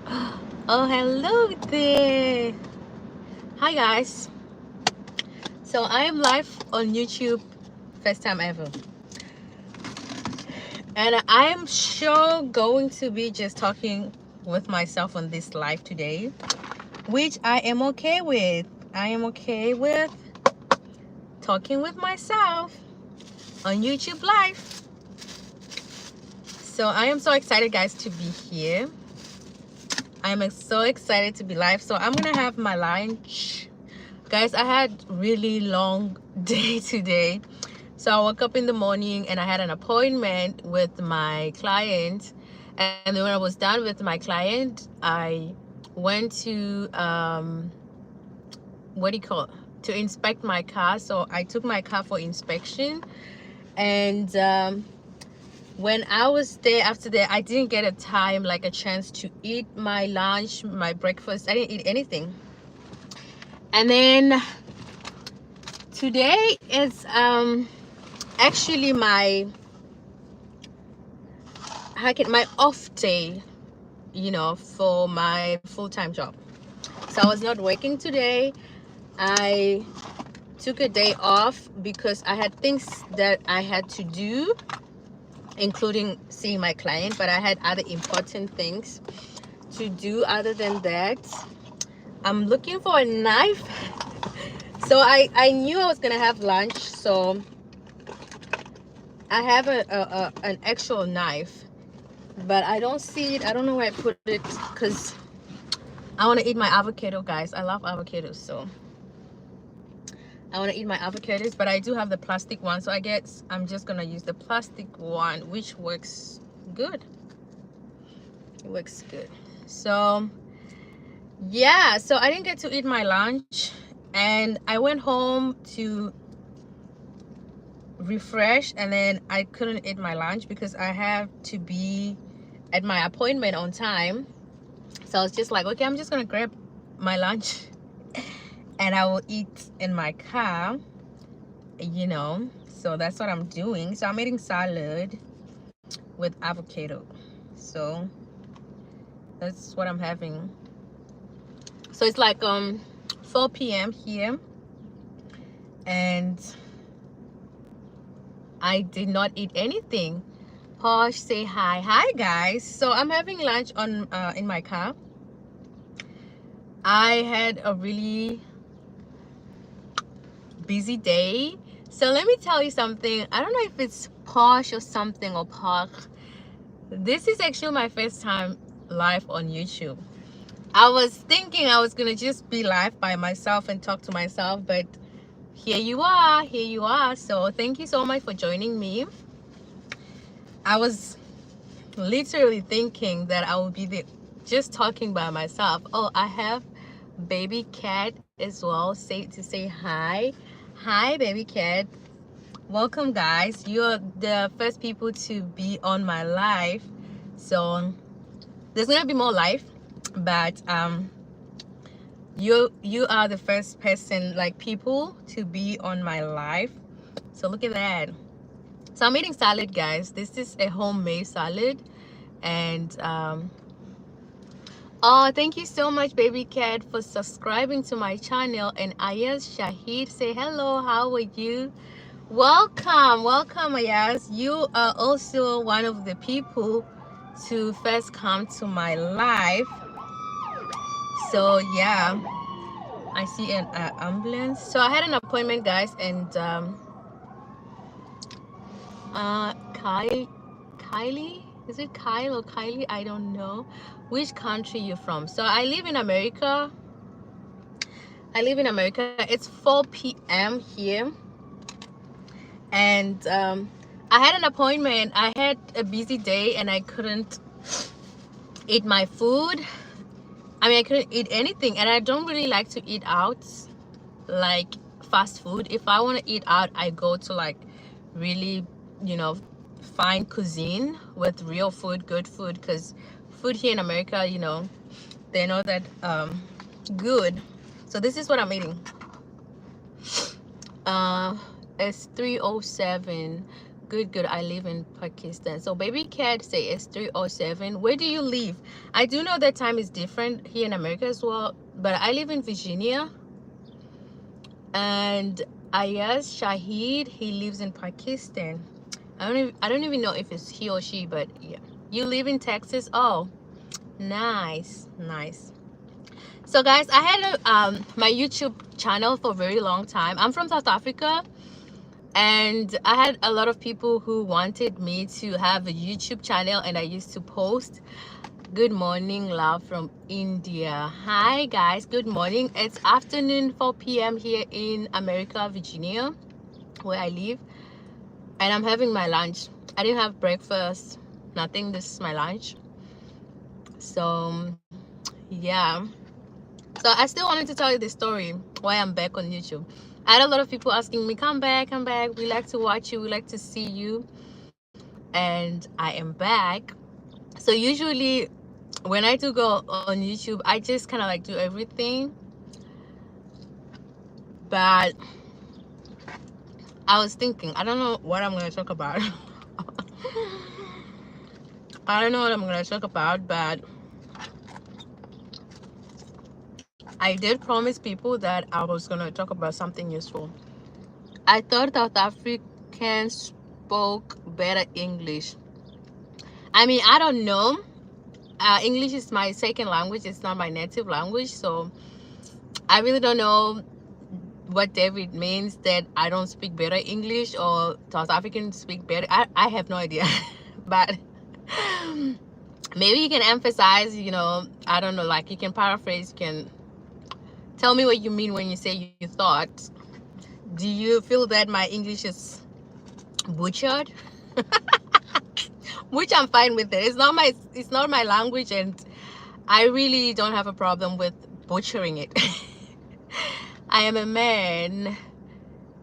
Oh, hello there. Hi, guys. So, I am live on YouTube, first time ever. And I am sure going to be just talking with myself on this live today, which I am okay with. I am okay with talking with myself on YouTube Live. So, I am so excited, guys, to be here. I am so excited to be live. So, I'm going to have my lunch. Guys, I had really long day today. So I woke up in the morning and I had an appointment with my client. And then when I was done with my client, I went to what do you call it? To inspect my car. So I took my car for inspection. And when I was there after that, I didn't get a time, like a chance to eat my lunch, my breakfast. I didn't eat anything. And then today is actually my my off day, for my full-time job. So I was not working today. I took a day off because I had things that I had to do, including seeing my client, but I had other important things to do. Other than that, I'm looking for a knife. So I knew I was gonna have lunch, so I have an actual knife, but I don't see it. I don't know where I put it because I want to eat my avocado, guys. I love avocados, so I want to eat my avocados, but I do have the plastic one, so I guess I'm just gonna use the plastic one, which works good. It works good. So yeah, so I didn't get to eat my lunch, and I went home to refresh, and then I couldn't eat my lunch because I have to be at my appointment on time. So I was just like, okay, I'm just gonna grab my lunch and I will eat in my car, so that's what I'm doing. So I'm eating salad with avocado. So that's what I'm having. So it's like 4 p.m. here, and I did not eat anything. Posh, say hi guys. So I'm having lunch on in my car. I had a really busy day. So let me tell you something. I don't know if it's Posh or something, or Park. This is actually my first time live on YouTube. I was thinking I was gonna just be live by myself and talk to myself, but here you are, So thank you so much for joining me. I was literally thinking that I would be just talking by myself. Oh, I have baby cat as well. Say hi. Hi, baby cat. Welcome, guys. You're the first people to be on my live. So there's gonna be more live, but you are the first person, like, people to be on my live. So look at that. So I'm eating salad, guys. This is a homemade salad. And oh, thank you so much, baby cat, for subscribing to my channel. And Ayaz Shahid, say hello, how are you? Welcome, Ayaz. You are also one of the people to first come to my live. So yeah, I see an ambulance. So I had an appointment, guys, and Kylie, is it Kyle or Kylie? I don't know which country you're from. So I live in America. It's 4 p.m. here, and I had an appointment. I had a busy day, and I couldn't eat my food. I mean, I couldn't eat anything, and I don't really like to eat out, like fast food. If I want to eat out, I go to, like, really, fine cuisine with real food, good food, because food here in America, they're not that good. So this is what I'm eating. uh it's 3:07. Good, good. I live in Pakistan. So baby cat say it's 3:07. Where do you live? I do know that time is different here in America as well, but I live in Virginia. And Ayaz Shahid, he lives in Pakistan. I don't even know if it's he or she, but yeah. You live in Texas? Oh, nice, nice. So guys, I had my YouTube channel for a very long time. I'm from South Africa, and I had a lot of people who wanted me to have a YouTube channel, and I used to post. Good morning, love from India. Hi guys, good morning. It's afternoon 4 p.m. here in America, Virginia, where I live, and I'm having my lunch. I didn't have breakfast, nothing. This is my lunch. So yeah, so I still wanted to tell you the story why I'm back on YouTube. I had a lot of people asking me, come back, come back, we like to watch you, we like to see you, and I am back. So usually when I do go on YouTube, I just kind of like do everything, but I was thinking, I don't know what I'm going to talk about. I don't know what I'm going to talk about, but I did promise people that I was going to talk about something useful. I thought South Africans spoke better English. I mean, I don't know. English is my second language. It's not my native language. So I really don't know what David means that I don't speak better English or South Africans speak better. I have no idea. But maybe you can emphasize, you know, I don't know, like you can paraphrase, you can tell me what you mean when you say you thought. Do you feel that my English is butchered? Which I'm fine with it. It's not my language, and I really don't have a problem with butchering it. I am a man.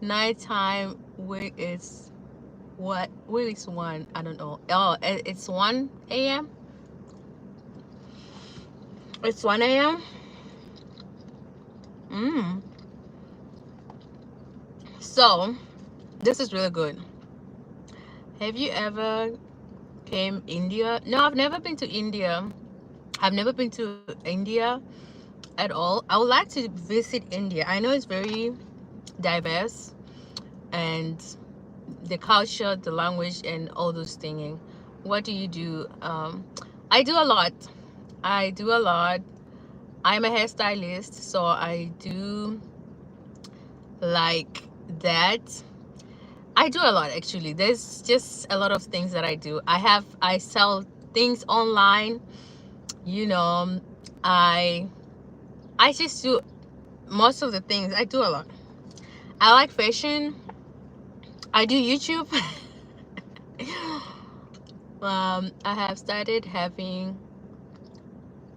Nighttime, where is what? Where is one? I don't know. Oh, it's 1 a.m. It's 1 a.m. So this is really good. Have you ever came India? No, I've never been to India. I've never been to India at all. I would like to visit India. I know it's very diverse, and the culture, the language, and all those things. What do you do? I do a lot. I do a lot. I'm a hairstylist, so I do like that. I do a lot actually. There's just a lot of things that I do. I sell things online, you know. I just do most of the things. I do a lot. I like fashion. I do YouTube. I have started having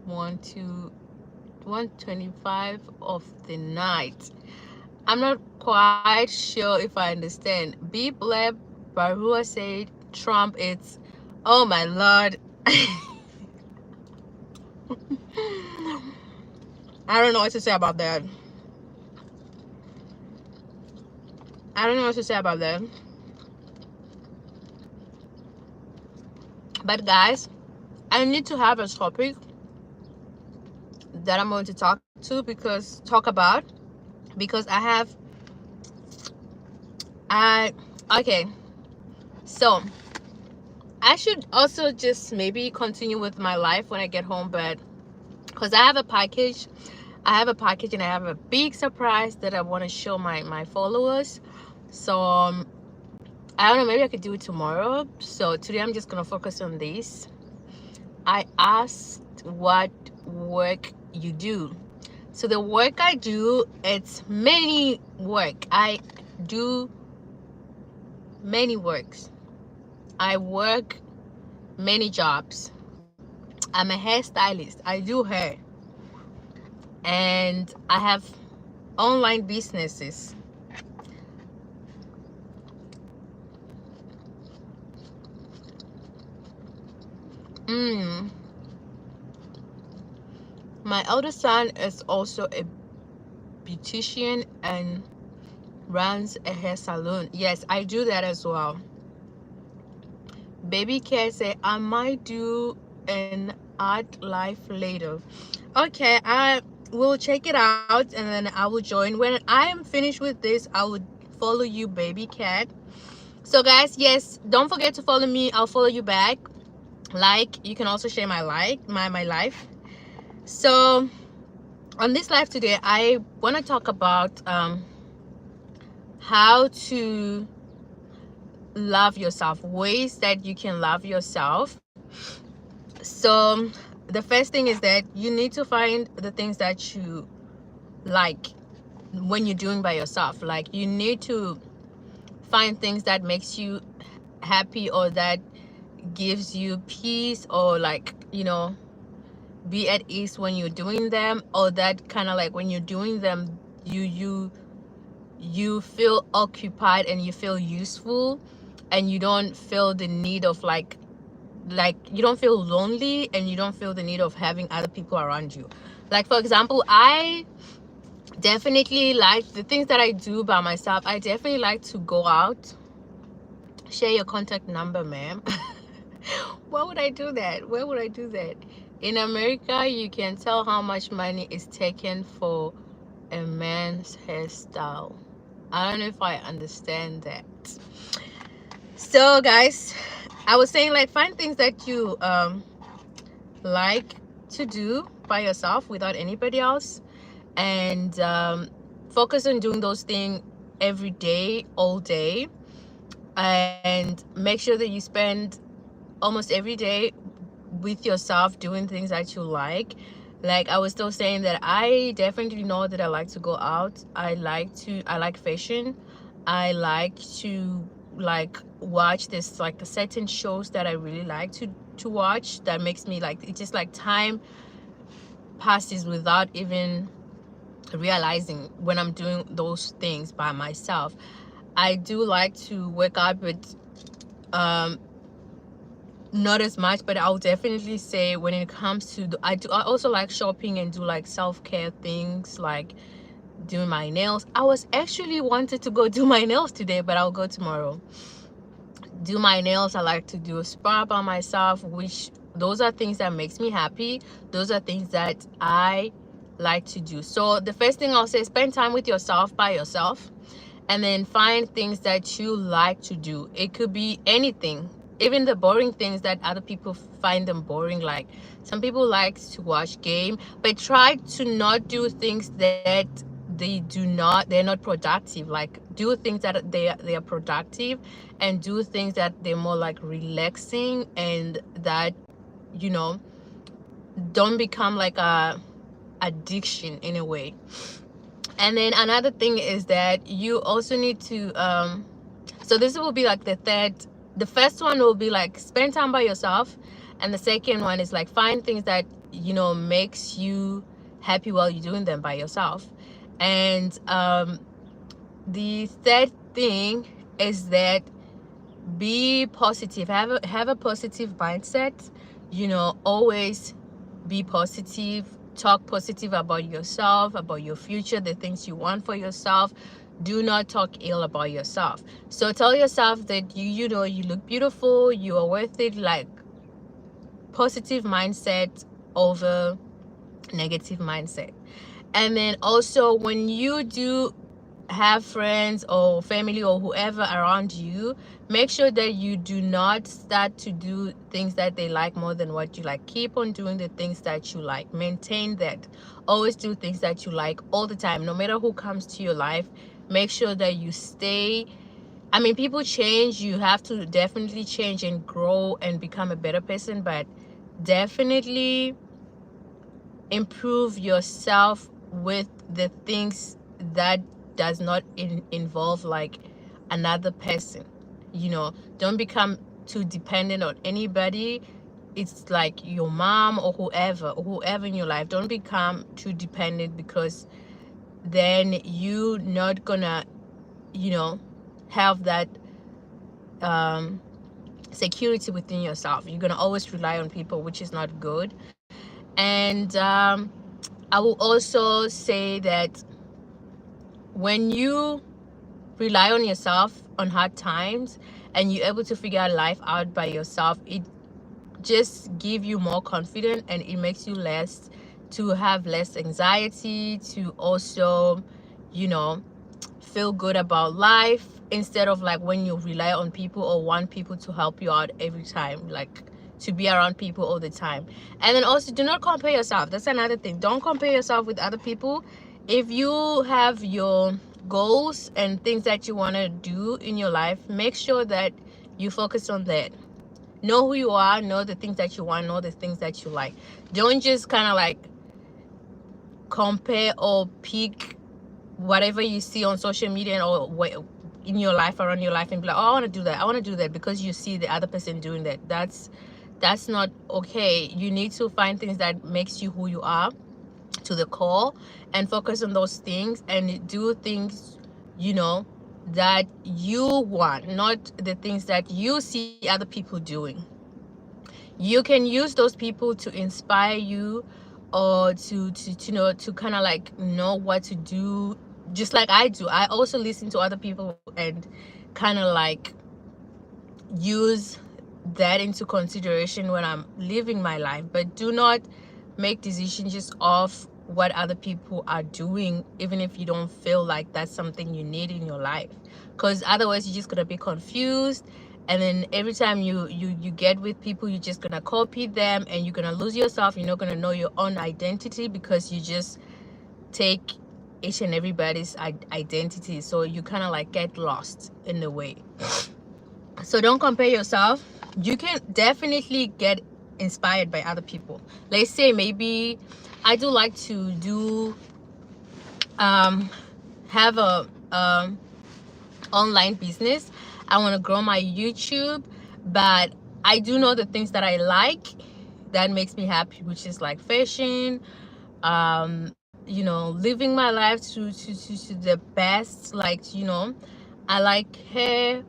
125 of the night. I'm not quite sure if I understand. B Blab Barua said Trump it's, oh my lord. I don't know what to say about that. I don't know what to say about that. But guys, I need to have a topic that I'm going to talk about because okay, so I should also just maybe continue with my life when I get home, but because I have a package and I have a big surprise that I want to show my followers. So I don't know, maybe I could do it tomorrow. So today I'm just gonna focus on this. I asked what work you do. So the work I do, it's many work. I do many works. I work many jobs. I'm a hairstylist. I do hair. And I have online businesses. My eldest son is also a beautician and runs a hair salon. Yes, I do that as well. Baby Cat say I might do an art life later. Okay, I will check it out and then I will join. When I am finished with this, I will follow you, Baby Cat. So guys, yes, don't forget to follow me. I'll follow you back. Like, you can also share my life. So on this live today, I want to talk about how to love yourself, ways that you can love yourself. So the first thing is that you need to find the things that you like when you're doing by yourself. Like, you need to find things that makes you happy, or that gives you peace, or like, be at ease when you're doing them, or that kind of like when you're doing them, you feel occupied and you feel useful, and you don't feel the need of like you don't feel lonely, and you don't feel the need of having other people around you. Like, for example, I definitely like the things that I do by myself. I definitely like to go out. Share your contact number, ma'am. Why would I do that? Where would I do that? In America, you can tell how much money is taken for a man's hairstyle. I don't know if I understand that. So guys, I was saying, like, find things that you like to do by yourself without anybody else, and focus on doing those things every day, all day, and make sure that you spend almost every day with yourself doing things that you like. Like I was still saying, that I definitely know that I like to go out. I like fashion. I like to like watch this, like certain shows that I really like to watch, that makes me like, it's just like time passes without even realizing when I'm doing those things by myself. I do like to work out, but um not as much. But I'll definitely say, when it comes to I also like shopping and do like self-care things, like doing my nails. I was actually wanted to go do my nails today, but I'll go tomorrow. Do my nails. I like to do a spa by myself, which those are things that makes me happy. Those are things that I like to do. So the first thing I'll say, spend time with yourself by yourself, and then find things that you like to do. It could be anything, even the boring things that other people find them boring. Like, some people like to watch game, but try to not do things that they're not productive. Like, do things that they are productive, and do things that they're more like relaxing, and that, you know don't become like a addiction in a way. And then another thing is that you also need to so this will be like the first one will be like, spend time by yourself, and the second one is like, find things that makes you happy while you're doing them by yourself. And the third thing is that, be positive. Have a positive mindset. Always be positive. Talk positive about yourself, about your future, the things you want for yourself. Do not talk ill about yourself. So tell yourself that you look beautiful, you are worth it. Like, positive mindset over negative mindset. And then also, when you do have friends or family or whoever around you, make sure that you do not start to do things that they like more than what you like. Keep on doing the things that you like. Maintain that. Always do things that you like all the time, no matter who comes to your life. Make sure that you stay. I mean, people change. You have to definitely change and grow and become a better person, but definitely improve yourself with the things that does not involve like another person. Don't become too dependent on anybody. It's like your mom or whoever in your life. Don't become too dependent, because then you not gonna have that security within yourself. You're gonna always rely on people, which is not good. And I will also say that when you rely on yourself on hard times, and you're able to figure out life out by yourself, it just give you more confidence, and it makes you less to have less anxiety, to also, you know, feel good about life, instead of like when you rely on people or want people to help you out every time, like to be around people all the time. And then also, do not compare yourself. That's another thing. Don't compare yourself with other people. If you have your goals and things that you want to do in your life, make sure that you focus on that. Know who you are, know the things that you want, know the things that you like. Don't just kind of like compare or pick whatever you see on social media or in your life, around your life, and be like, oh, I want to do that, I want to do that, because you see the other person doing that. That's not okay. You need to find things that makes you who you are to the core, and focus on those things, and do things, you know, that you want, not the things that you see other people doing. You can use those people to inspire you, or to know, to kind of like know what to do, just like I do. I also listen to other people and kind of like use that into consideration when I'm living my life. But do not make decisions just off what other people are doing, even if you don't feel like that's something you need in your life, because otherwise you're just gonna be confused. And then every time you get with people, you're just gonna copy them, and you're gonna lose yourself. You're not gonna know your own identity, because you just take each and everybody's identity, so you kind of like get lost in the way. So don't compare yourself. You can definitely get inspired by other people. Let's say maybe I do like to do have a online business. I want to grow my YouTube, but I do know the things that I like, that makes me happy, which is like fashion, you know, living my life to the best. Like, you know, I like hair.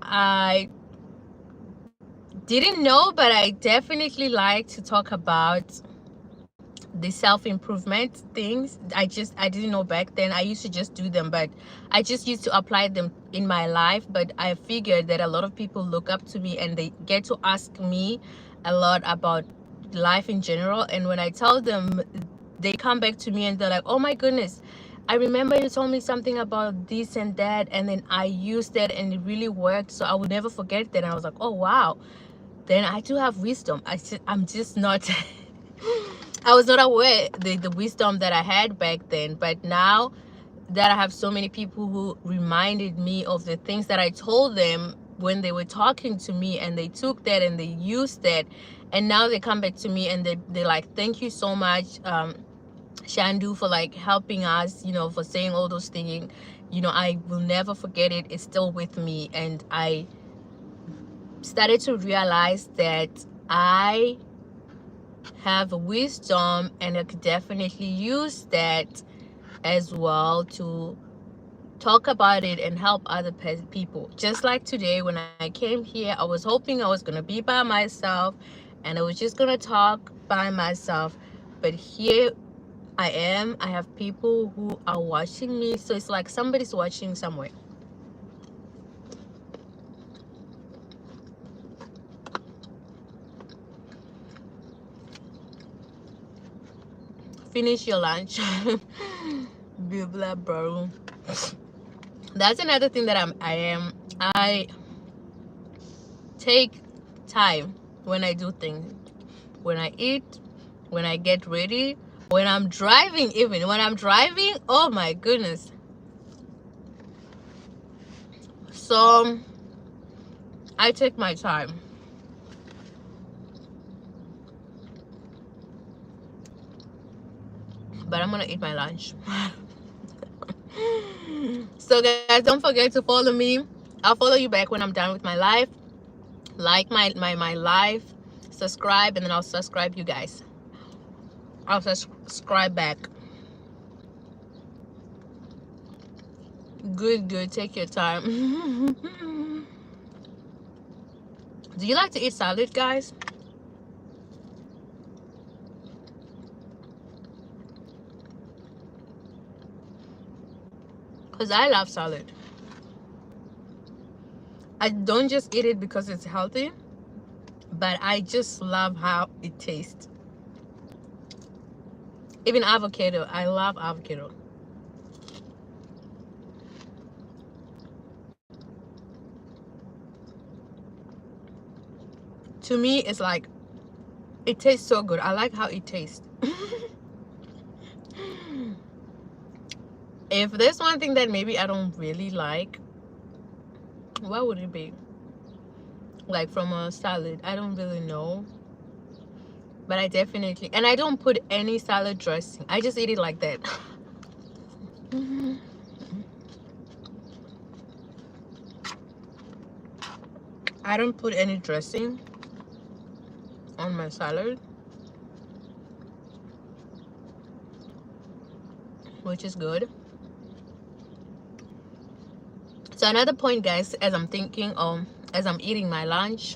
I didn't know, but I definitely like to talk about the self-improvement things. I didn't know back then. I used to just do them, but I just used to apply them in my life. But I figured that a lot of people look up to me, and they get to ask me a lot about life in general. And when I tell them, they come back to me and they're like, oh my goodness, I remember you told me something about this and that, and then I used that and it really worked, so I would never forget that. And I was like, oh wow, then I do have wisdom. I'm just not I was not aware the wisdom that I had back then. But now that I have so many people who reminded me of the things that I told them when they were talking to me, and they took that and they used that, and now they come back to me and they're like, thank you so much, Shandu, for like helping us, you know, for saying all those things. You know, I will never forget it. It's still with me. And I started to realize that I have wisdom, and I could definitely use that as well to talk about it and help other people. Just like today, when I came here, I was hoping I was going to be by myself, and I was just going to talk by myself. But here I am. I have people who are watching me, so it's like somebody's watching somewhere. Finish your lunch. Blah blah bro. That's another thing that I take time when I do things. When I eat, when I get ready, when I'm driving. Even when I'm driving, oh my goodness. So I take my time. But I'm gonna eat my lunch. So guys, don't forget to follow me. I'll follow you back when I'm done with my life. Like my life, subscribe, and then I'll subscribe you guys. I'll subscribe back. Good, take your time. Do you like to eat salad, guys? Because I love salad. I don't just eat it because it's healthy, but I just love how it tastes. Even avocado, I love avocado. To me, it's like, it tastes so good. I like how it tastes. If there's one thing that maybe I don't really like, what would it be? Like from a salad, I don't really know. But I definitely, and I don't put any salad dressing. I just eat it like that. I don't put any dressing on my salad, which is good. So another point, guys, as I'm thinking, as I'm eating my lunch,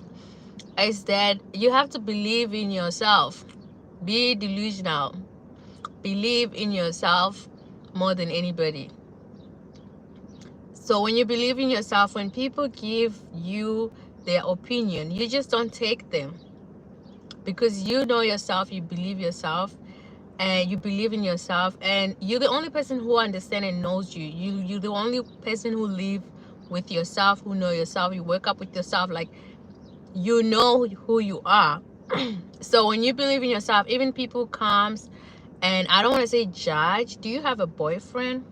is that you have to believe in yourself. Be delusional. Believe in yourself more than anybody. So when you believe in yourself, when people give you their opinion, you just don't take them, because you know yourself, you believe yourself, and you believe in yourself, and you're the only person who understands and knows you. You're the only person who live with yourself, who know yourself. You wake up with yourself, like, you know who you are. So when you believe in yourself, even people comes, and I don't want to say judge. Do you have a boyfriend?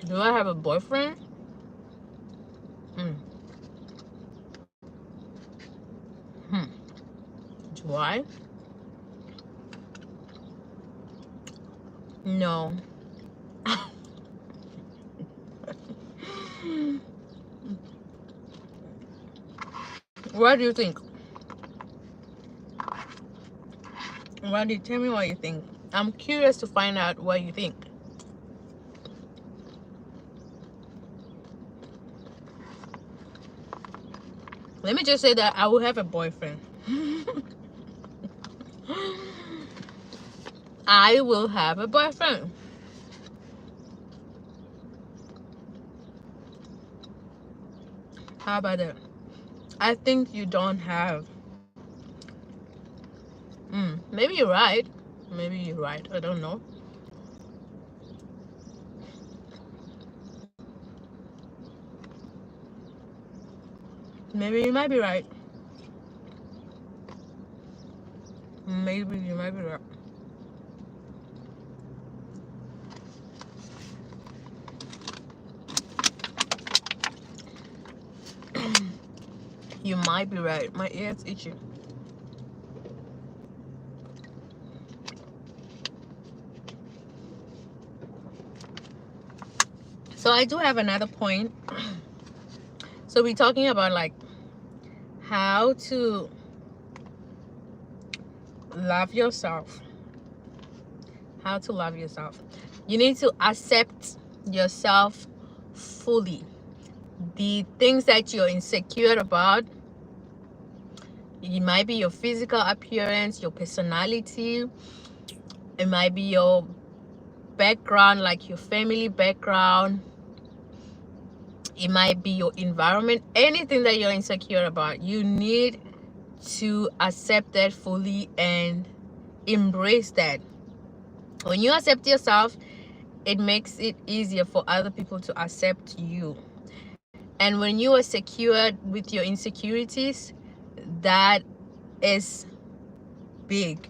Do I have a boyfriend? Mm. Hmm. Do I? No. What do you think? What do you tell me what you think? I'm curious to find out what you think. Let me just say that I will have a boyfriend. I will have a boyfriend. How about that? I think you don't have. Maybe you're right. Maybe you're right. I don't know. Maybe you might be right. Maybe you might be right. You might be right. My ear's itchy. So I do have another point. So we're talking about like how to love yourself. How to love yourself. You need to accept yourself fully. The things that you're insecure about, it might be your physical appearance, your personality, it might be your background, like your family background, it might be your environment, anything that you're insecure about. You need to accept that fully and embrace that. When you accept yourself, it makes it easier for other people to accept you. And when you are secure with your insecurities, that is big.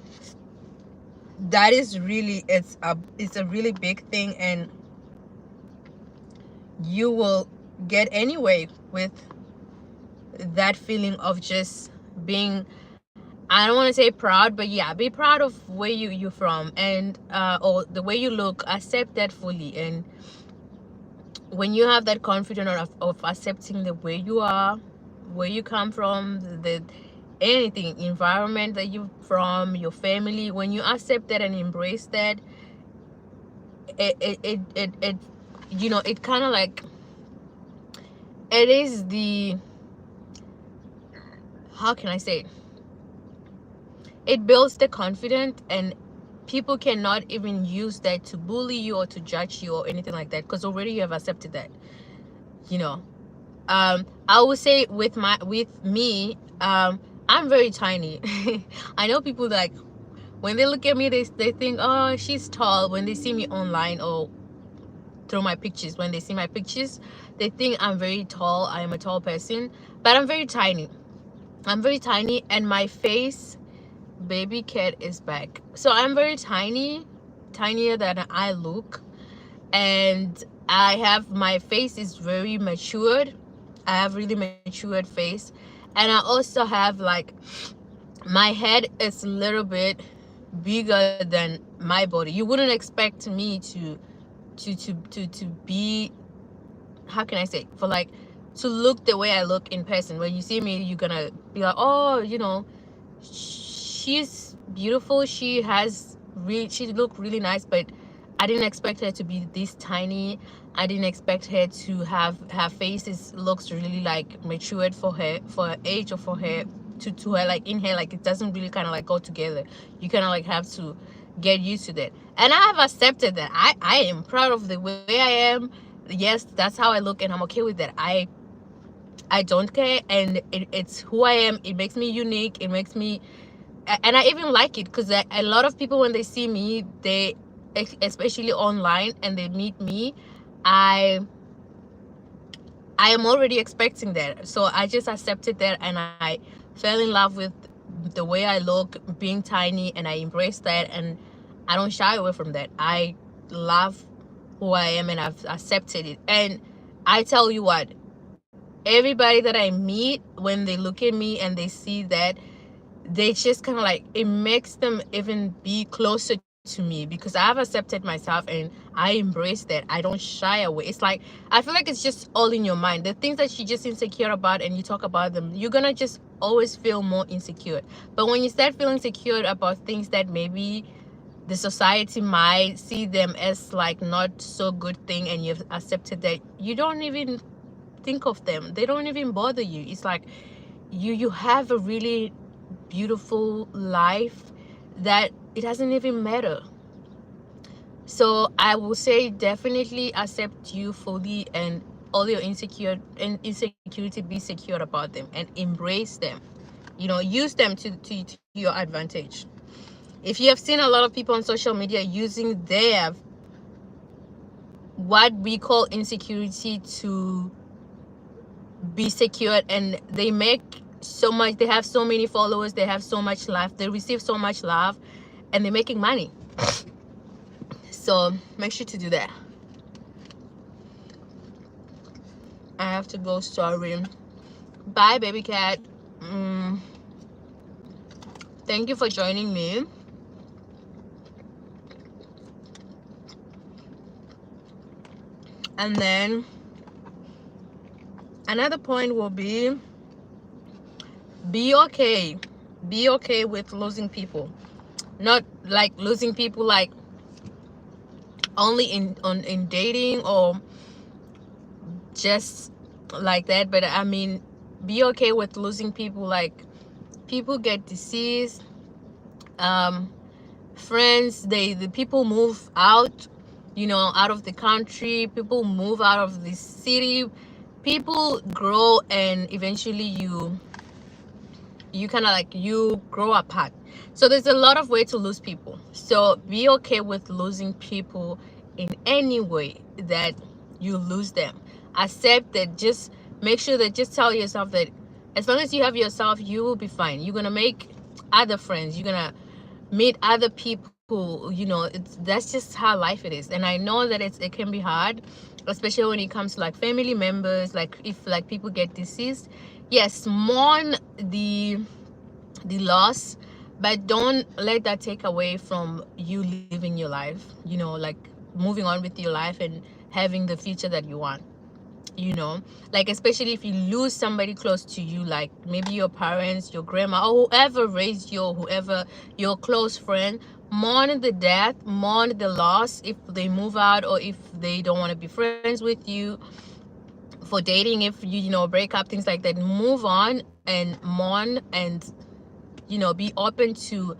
That is really, it's a really big thing, and you will get anyway with that feeling of just being, I don't want to say proud, but yeah, be proud of where you're from, and or the way you look. Accept that fully. And when you have that confidence of accepting the way you are, where you come from, the anything, environment that you're from, your family, when you accept that and embrace that, it you know, it kind of like, it is the, how can I say it? It builds the confidence, and people cannot even use that to bully you or to judge you or anything like that, because already you have accepted that. you know. I would say with me, I'm very tiny. I know people like when they look at me, they think, oh, she's tall. When they see me online or through my pictures, when they see my pictures, they think I'm very tall. I am a tall person, but I'm very tiny. I'm very tiny, and my face, baby cat is back. So I'm very tiny, tinier than I look, and I have, my face is very matured. I have really matured face, and I also have like, my head is a little bit bigger than my body. You wouldn't expect me to be, how can I say, for like, to look the way I look in person. When you see me, you're gonna be like, oh, she's beautiful, she looked really nice, but I didn't expect her to be this tiny. I didn't expect her to have, her face looks really like matured for her age, or for her to her, like in her, like it doesn't really kind of like go together. You kind of like have to get used to that, and I have accepted that. I am proud of the way I am. Yes, that's how I look, and I'm okay with that. I don't care, and it's who I am. It makes me unique. It makes me, and I even like it, because a lot of people, when they see me, they, especially online, and they meet me, I I am already expecting that. So I just accepted that, and I fell in love with the way I look, being tiny, and I embrace that, and I don't shy away from that. I love who I am, and I've accepted it. And I tell you what, everybody that I meet, when they look at me and they see that, they just kind of like, it makes them even be closer to me, because I've accepted myself and I embrace that. I don't shy away. It's like, I feel like it's just all in your mind. The things that you're just insecure about, and you talk about them, you're gonna just always feel more insecure. But when you start feeling secure about things that maybe the society might see them as like not so good thing, and you've accepted that, you don't even think of them, they don't even bother you. It's like, you have a really beautiful life, that it doesn't even matter. So I will say, definitely accept you fully, and all your insecurity, be secure about them, and embrace them. Use them to your advantage. If you have seen a lot of people on social media using their, what we call insecurity, to be secured, and they make so much, they have so many followers, they have so much love, they receive so much love, and they're making money. So make sure to do that. I have to go, sorry. Bye, baby cat. Thank you for joining me. And then another point will be okay. Be okay with losing people. Not like losing people like only in dating, or just like that, but I mean, be okay with losing people. Like, people get deceased, friends, the people move out, out of the country, people move out of the city, people grow, and eventually you kind of like, you grow apart. So there's a lot of way to lose people. So be okay with losing people in any way that you lose them. Accept that. Just make sure that, just tell yourself that as long as you have yourself, you will be fine. You're gonna make other friends, you're gonna meet other people. That's just how life it is. And I know that it can be hard, especially when it comes to like family members. Like, if like people get deceased, yes, mourn the loss, but don't let that take away from you living your life, like moving on with your life and having the future that you want. Like, especially if you lose somebody close to you, like maybe your parents, your grandma, or whoever raised you, or whoever, your close friend. Mourn the death, mourn the loss. If they move out, or if they don't want to be friends with you for dating, if you break up, things like that, move on and mourn, and be open to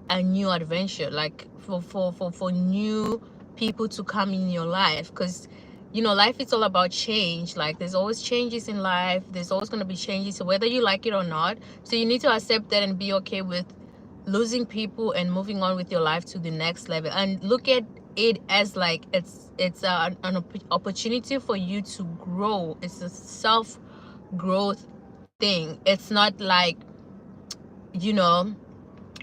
a new adventure, like for new people to come in your life. Because you know, life is all about change. Like there's always changes in life, there's always going to be changes, so whether you like it or not. So you need to accept that and be okay with losing people and moving on with your life to the next level, and look at it as like an opportunity for you to grow. It's a self growth thing. It's not like, you know,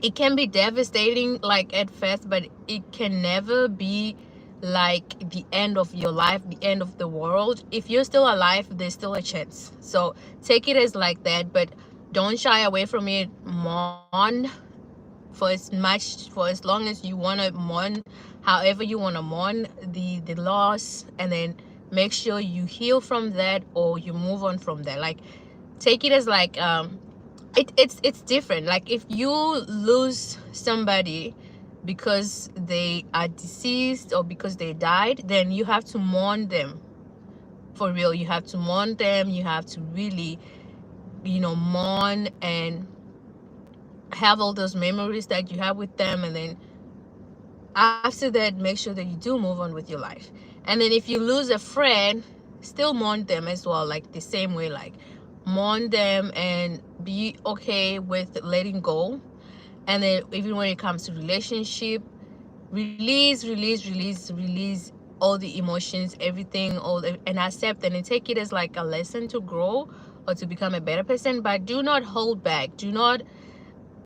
it can be devastating like at first, but it can never be like the end of your life, the end of the world. If you're still alive, there's still a chance. So take it as like that, but don't shy away from it. Mourn for as long as you want to mourn, however you want to mourn the loss, and then make sure you heal from that or you move on from that. Like take it as like it's different. Like if you lose somebody because they are deceased or because they died, then you have to mourn them for real. You have to mourn them. You have to really, you know, mourn and have all those memories that you have with them, and then after that make sure that you do move on with your life. And then if you lose a friend, still mourn them as well, like the same way. Like mourn them and be okay with letting go. And then even when it comes to relationship, release all the emotions, everything, and accept and take it as like a lesson to grow or to become a better person. But do not hold back. Do not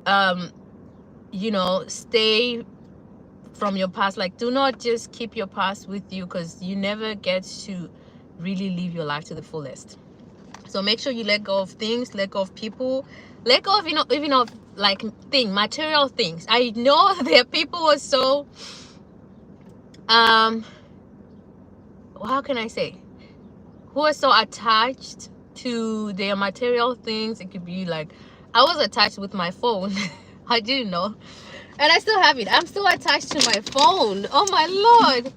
um you know, stay from your past. Like do not just keep your past with you, because you never get to really live your life to the fullest. So make sure you let go of things, let go of people, let go of, you know, even of like material things. I know that people are so how can I say, who are so attached to their material things. It could be like, I was attached with my phone. I didn't know, and I still have it. I'm still attached to my phone. Oh my lord,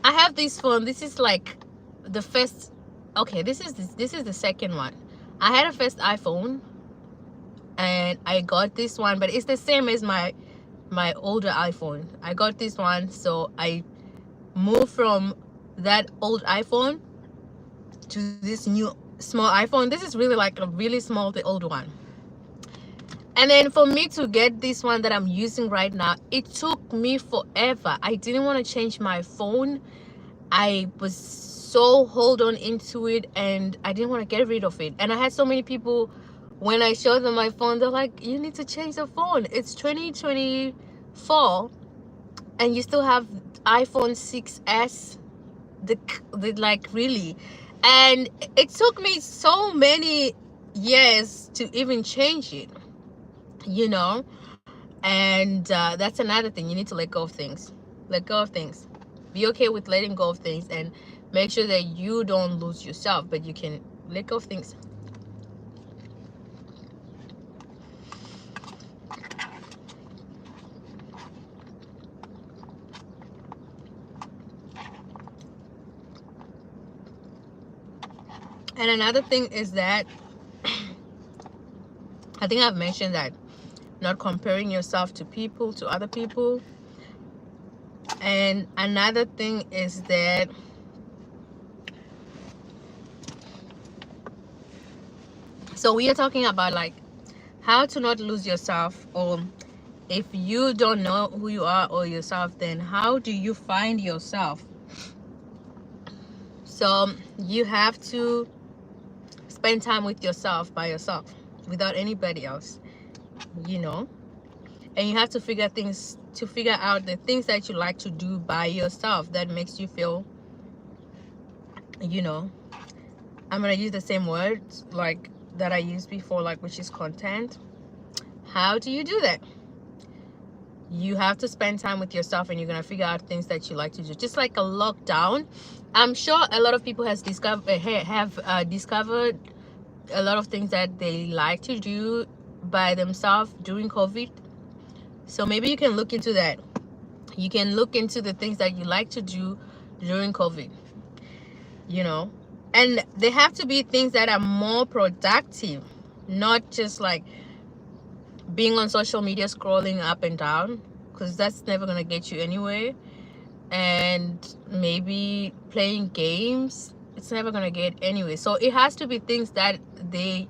I have this phone. This is like the first, okay, this is the second one. I had a first iPhone and I got this one, but it's the same as my older iPhone. I got this one, so I moved from that old iPhone to this new small iPhone. This is really like a really small, the old one. And then for me to get this one that I'm using right now, it took me forever. I didn't want to change my phone. I was so hold on into it, and I didn't want to get rid of it. And I had so many people, when I showed them my phone, they're like, you need to change the phone. It's 2024 and you still have iPhone 6s. The like, really? And it took me so many years to even change it, you know. And that's another thing. You need to let go of things. Let go of things. Be okay with letting go of things, and make sure that you don't lose yourself, but you can let go of things. And another thing is that I think I've mentioned that, not comparing yourself to people, to other people. And another thing is that so we are talking about like how to not lose yourself, or if you don't know who you are or yourself, then how do you find yourself? So you have to spend time with yourself, by yourself, without anybody else, you know. And you have to figure out the things that you like to do by yourself that makes you feel, you know, I'm gonna use the same words like that I used before, like, which is content. How do you do that? You have to spend time with yourself, and you're gonna figure out things that you like to do. Just like a lockdown, I'm sure a lot of people have discovered a lot of things that they like to do by themselves during COVID. So maybe you can look into that. You can look into the things that you like to do during COVID, you know. And they have to be things that are more productive, not just like being on social media scrolling up and down, because that's never going to get you anywhere. and maybe playing games, it's never gonna get anyway. So it has to be things that they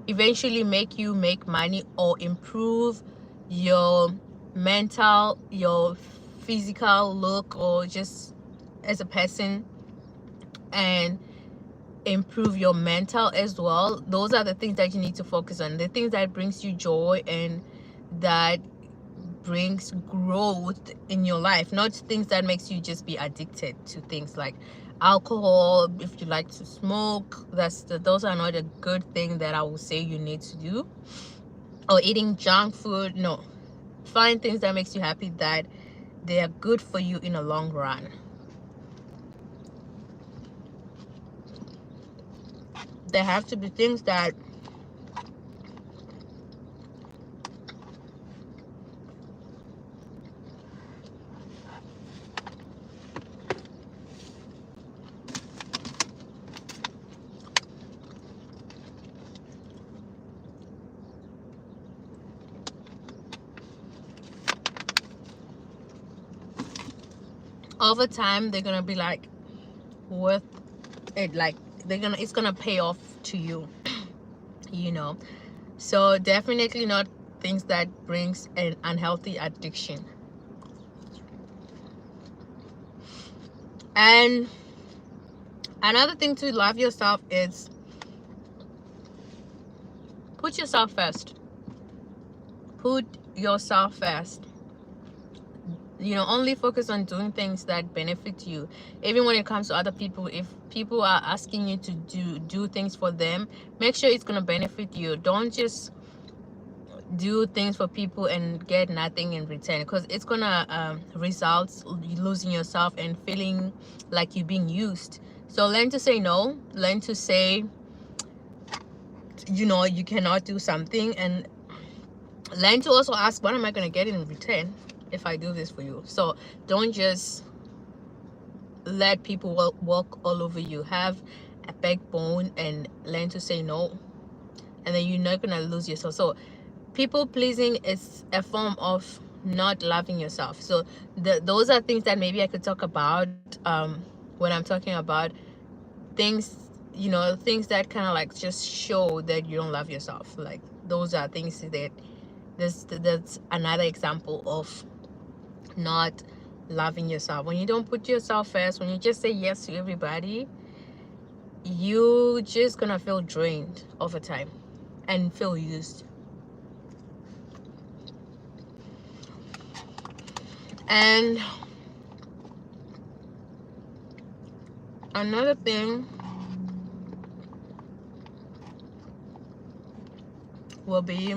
eventually make you make money or improve your mental, your physical look, or just as a person, and improve your mental as well. Those are the things that you need to focus on, the things that brings you joy and that brings growth in your life, not things that makes you just be addicted to things like alcohol. If you like to smoke, those are not a good thing that I would say you need to do. Or eating junk food. No, find things that makes you happy, that they are good for you in a long run. There have to be things that over time they're gonna be like worth it, like it's gonna pay off to you, you know. So definitely not things that brings an unhealthy addiction. And another thing to love yourself is put yourself first. Put yourself first. You know, only focus on doing things that benefit you. Even when it comes to other people, if people are asking you to do things for them, make sure it's going to benefit you. Don't just do things for people and get nothing in return, because it's gonna result losing yourself and feeling like you're being used. So learn to say no, learn to say, you know, you cannot do something, and learn to also ask, what am I gonna get in return if I do this for you? So don't just let people walk all over you. Have a backbone and learn to say no, and then you're not gonna lose yourself. So people pleasing is a form of not loving yourself. So those are things that maybe I could talk about when I'm talking about things, you know, things that kind of like just show that you don't love yourself. Like those are things that that's another example of not loving yourself. When you don't put yourself first, when you just say yes to everybody, you just gonna feel drained over time and feel used. And another thing will be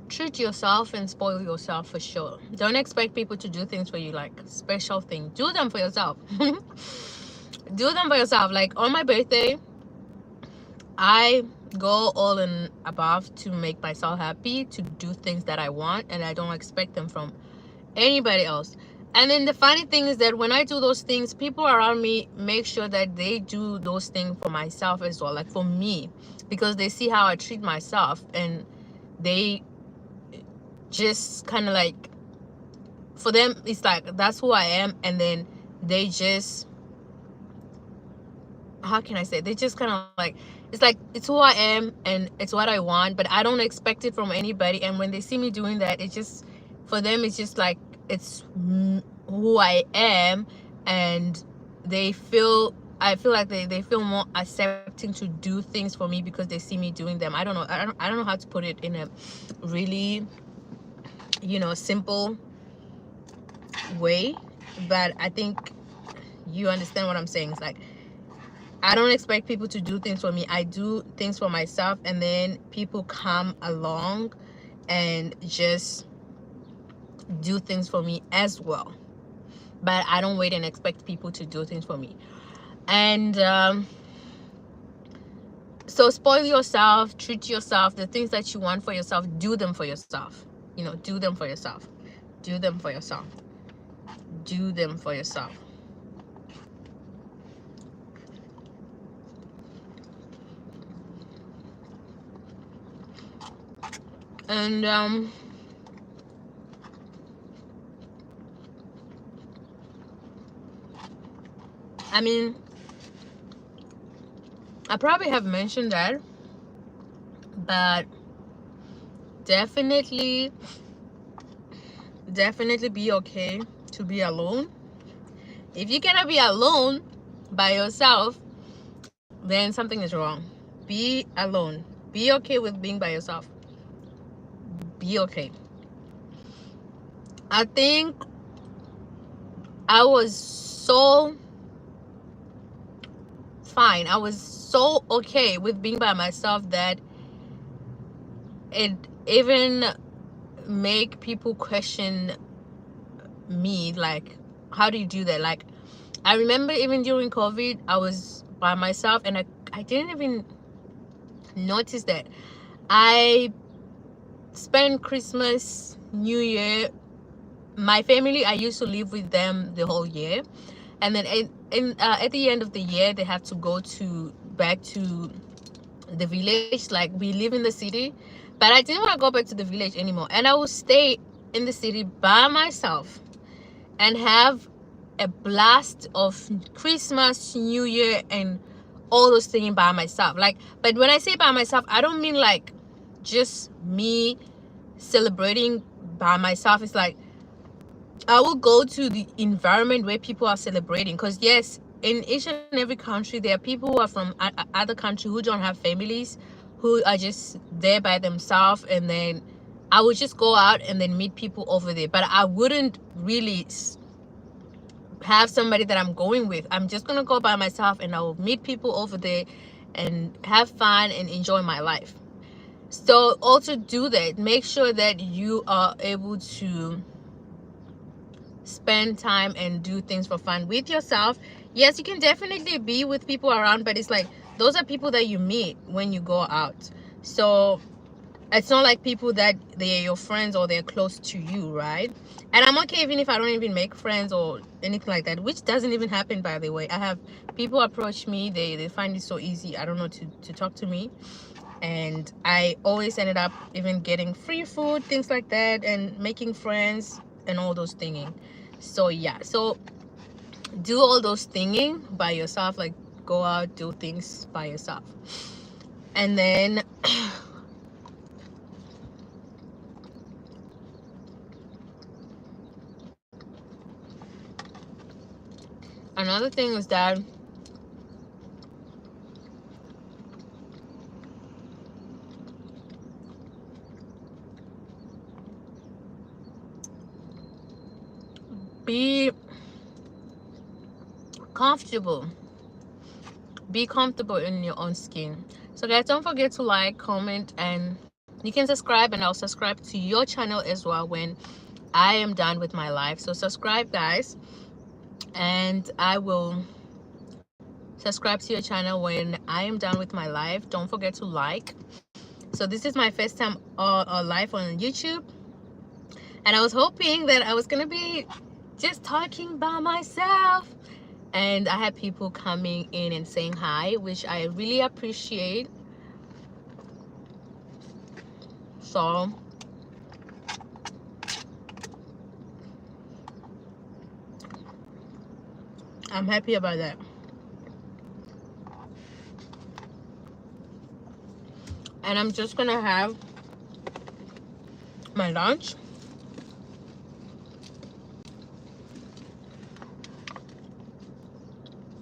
treat yourself and spoil yourself for sure. Don't expect people to do things for you, like special things. Do them for yourself. Do them for yourself. Like on my birthday, I go all in above to make myself happy, to do things that I want, and I don't expect them from anybody else. And then the funny thing is that when I do those things, people around me make sure that they do those things for myself as well, like for me, because they see how I treat myself, and they just kind of like, for them it's like that's who I am. And then they just, how can I say, they just kind of like, it's like it's who I am and it's what I want, but I don't expect it from anybody. And when they see me doing that, it just, for them it's just like it's who I am. And they feel, I feel like they feel more accepting to do things for me because they see me doing them. I don't know, I don't know how to put it in a really, you know, simple way, but I think you understand what I'm saying. It's like I don't expect people to do things for me. I do things for myself, and then people come along and just do things for me as well. But I don't wait and expect people to do things for me. And so spoil yourself, treat yourself, the things that you want for yourself, do them for yourself. You know, do them for yourself. Do them for yourself. Do them for yourself. And I mean, I probably have mentioned that, but definitely be okay to be alone. If you cannot be alone by yourself, then something is wrong. Be alone. Be okay with being by yourself. Be okay. I think I was so fine. I was so okay with being by myself that it even make people question me, like, how do you do that? Like, I remember even during COVID, I was by myself, and I didn't even notice that. I spent Christmas, New Year, my family, I used to live with them the whole year, and then at the end of the year they have to go to back to the village. Like, we live in the city, but I didn't want to go back to the village anymore, and I would stay in the city by myself and have a blast of Christmas, New Year, and all those things by myself. Like, but when I say by myself, I don't mean like just me celebrating by myself. It's like I will go to the environment where people are celebrating, because yes, in each and every country there are people who are from other country who don't have families, who are just there by themselves, and then I would just go out and then meet people over there, but I wouldn't really have somebody that I'm going with. I'm just gonna go by myself, and I will meet people over there and have fun and enjoy my life. So also do that. Make sure that you are able to spend time and do things for fun with yourself. Yes, you can definitely be with people around, but it's like those are people that you meet when you go out. So it's not like people that they're your friends or they're close to you, right? And I'm okay even if I don't even make friends or anything like that, which doesn't even happen, by the way. I have people approach me, they find it so easy, I don't know, to talk to me, and I always ended up even getting free food, things like that, and making friends and all those thinging. So yeah, so do all those thinging by yourself, like go out, do things by yourself. And then another thing is that be comfortable. Be comfortable in your own skin. So guys, don't forget to like, comment, and you can subscribe, and I'll subscribe to your channel as well when I am done with my life. So subscribe, guys, and I will subscribe to your channel when I am done with my life. Don't forget to like. So this is my first time live on YouTube, and I was hoping that I was gonna be just talking by myself, and I had people coming in and saying hi, which I really appreciate. So I'm happy about that. And I'm just gonna have my lunch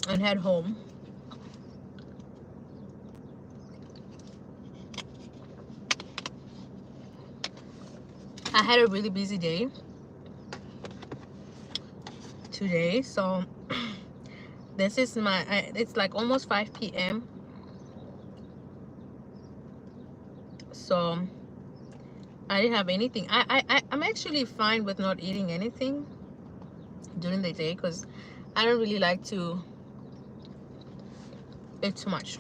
and head home. I had a really busy day today, so this is it's like almost 5 p.m. So I didn't have anything. I'm actually fine with not eating anything during the day, because I don't really like to eat too much.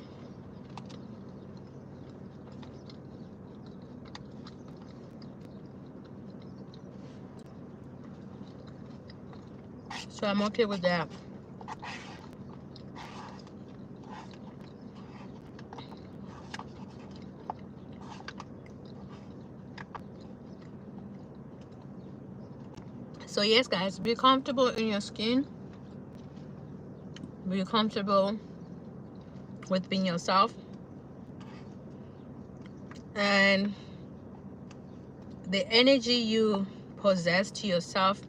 So I'm okay with that. So yes, guys, be comfortable in your skin. Be comfortable with being yourself. And the energy you possess to yourself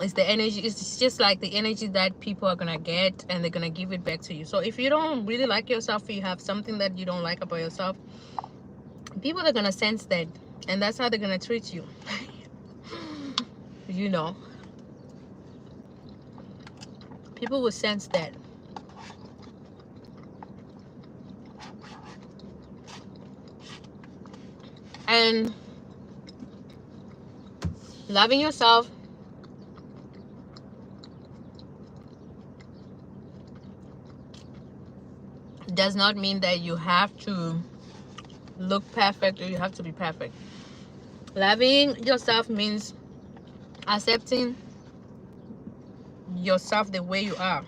is the energy, it's just like the energy that people are gonna get, and they're gonna give it back to you. So if you don't really like yourself, or you have something that you don't like about yourself, people are gonna sense that, and that's how they're gonna treat you. You know, people will sense that. And loving yourself does not mean that you have to look perfect or you have to be perfect. Loving yourself means accepting yourself the way you are.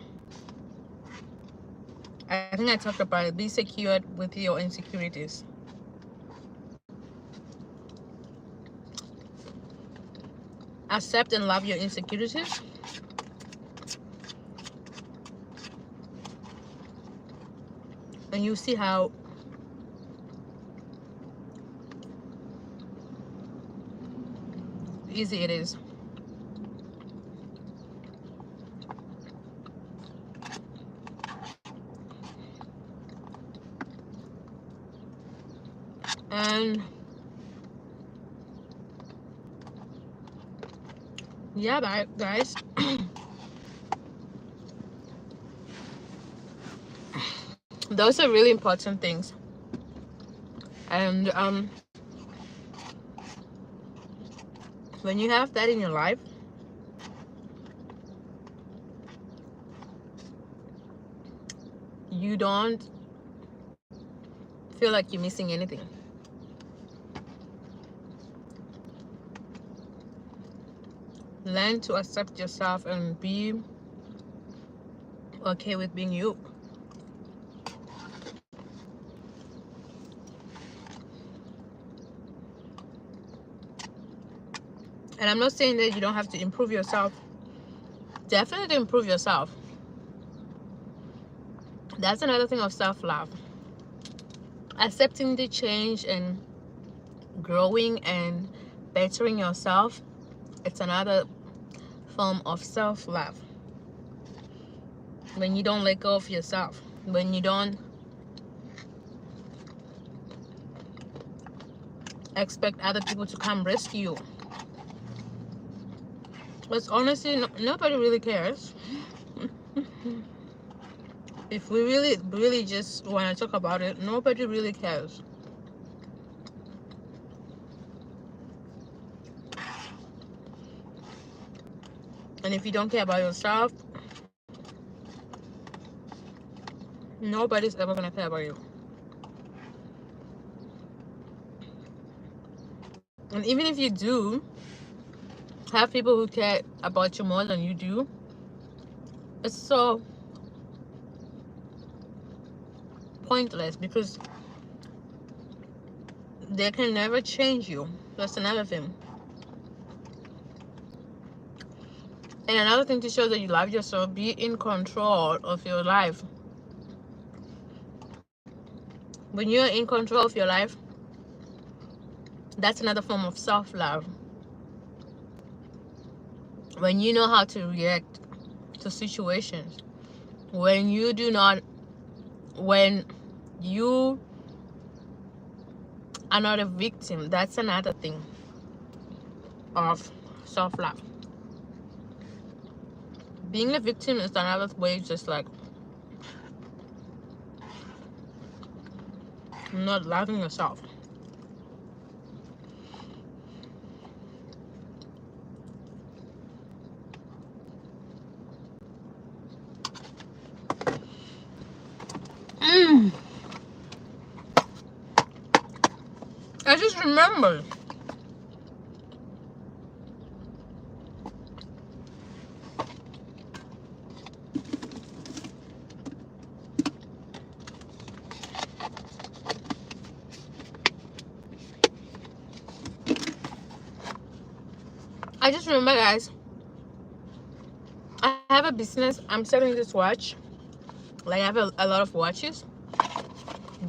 I think I talked about it. Be secure with your insecurities. Accept and love your insecurities. And you see how easy it is. And yeah, guys, those are really important things. And when you have that in your life, you don't feel like you're missing anything. Learn to accept yourself and be okay with being you. And I'm not saying that you don't have to improve yourself. Definitely improve yourself. That's another thing of self-love. Accepting the change and growing and bettering yourself, it's another form of self-love. When you don't let go of yourself, when you don't expect other people to come rescue you. Because honestly, nobody really cares. If we really just want to talk about it, nobody really cares. And if you don't care about yourself, nobody's ever gonna care about you. And even if you do have people who care about you more than you do, it's so pointless because they can never change you. That's another thing. And another thing to show that you love yourself, be in control of your life. When you're in control of your life, that's another form of self-love. When you know how to react to situations, when you are not a victim, that's another thing of self-love. Being a victim is another way, just like not loving yourself. I just remembered. I just remember, guys, I have a business. I'm selling this watch. Like, I have a lot of watches,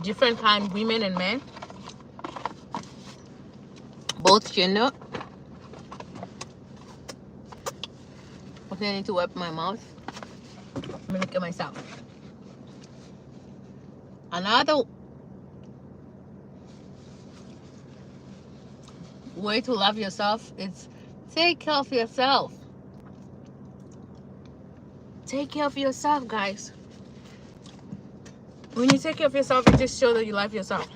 different kind, women and men, both gender. Okay, I need to wipe my mouth. Let me look at myself. Another way to love yourself is take care of yourself. Take care of yourself, guys. When you take care of yourself, it just shows that you love yourself.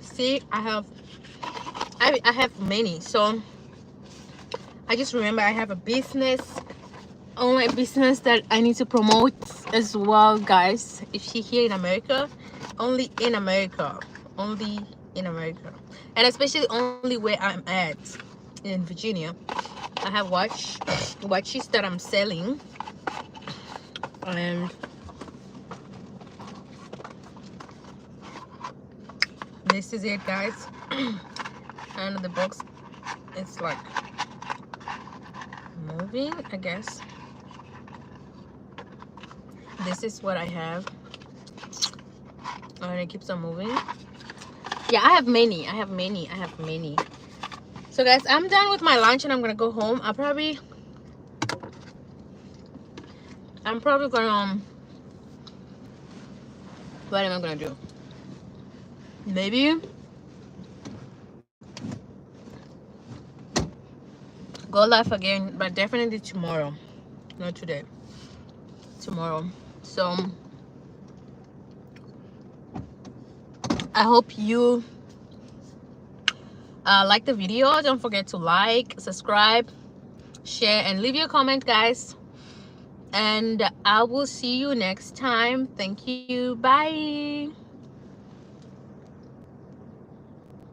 See, I have many. So I just remember I have a business, online business that I need to promote as well, guys. If you're here in America, only in America, and especially only where I'm at in Virginia, I have watches that I'm selling, and this is it, guys. And the box, it's like moving, I guess. This is what I have, and it keeps on moving. Yeah, I have many. So guys, I'm done with my lunch and I'm gonna go home. I'm probably gonna what am I gonna do? Maybe go live again, but definitely tomorrow, not today, tomorrow. So I hope you like the video. Don't forget to like, subscribe, share, and leave your comment, guys. And I will see you next time. Thank you. Bye.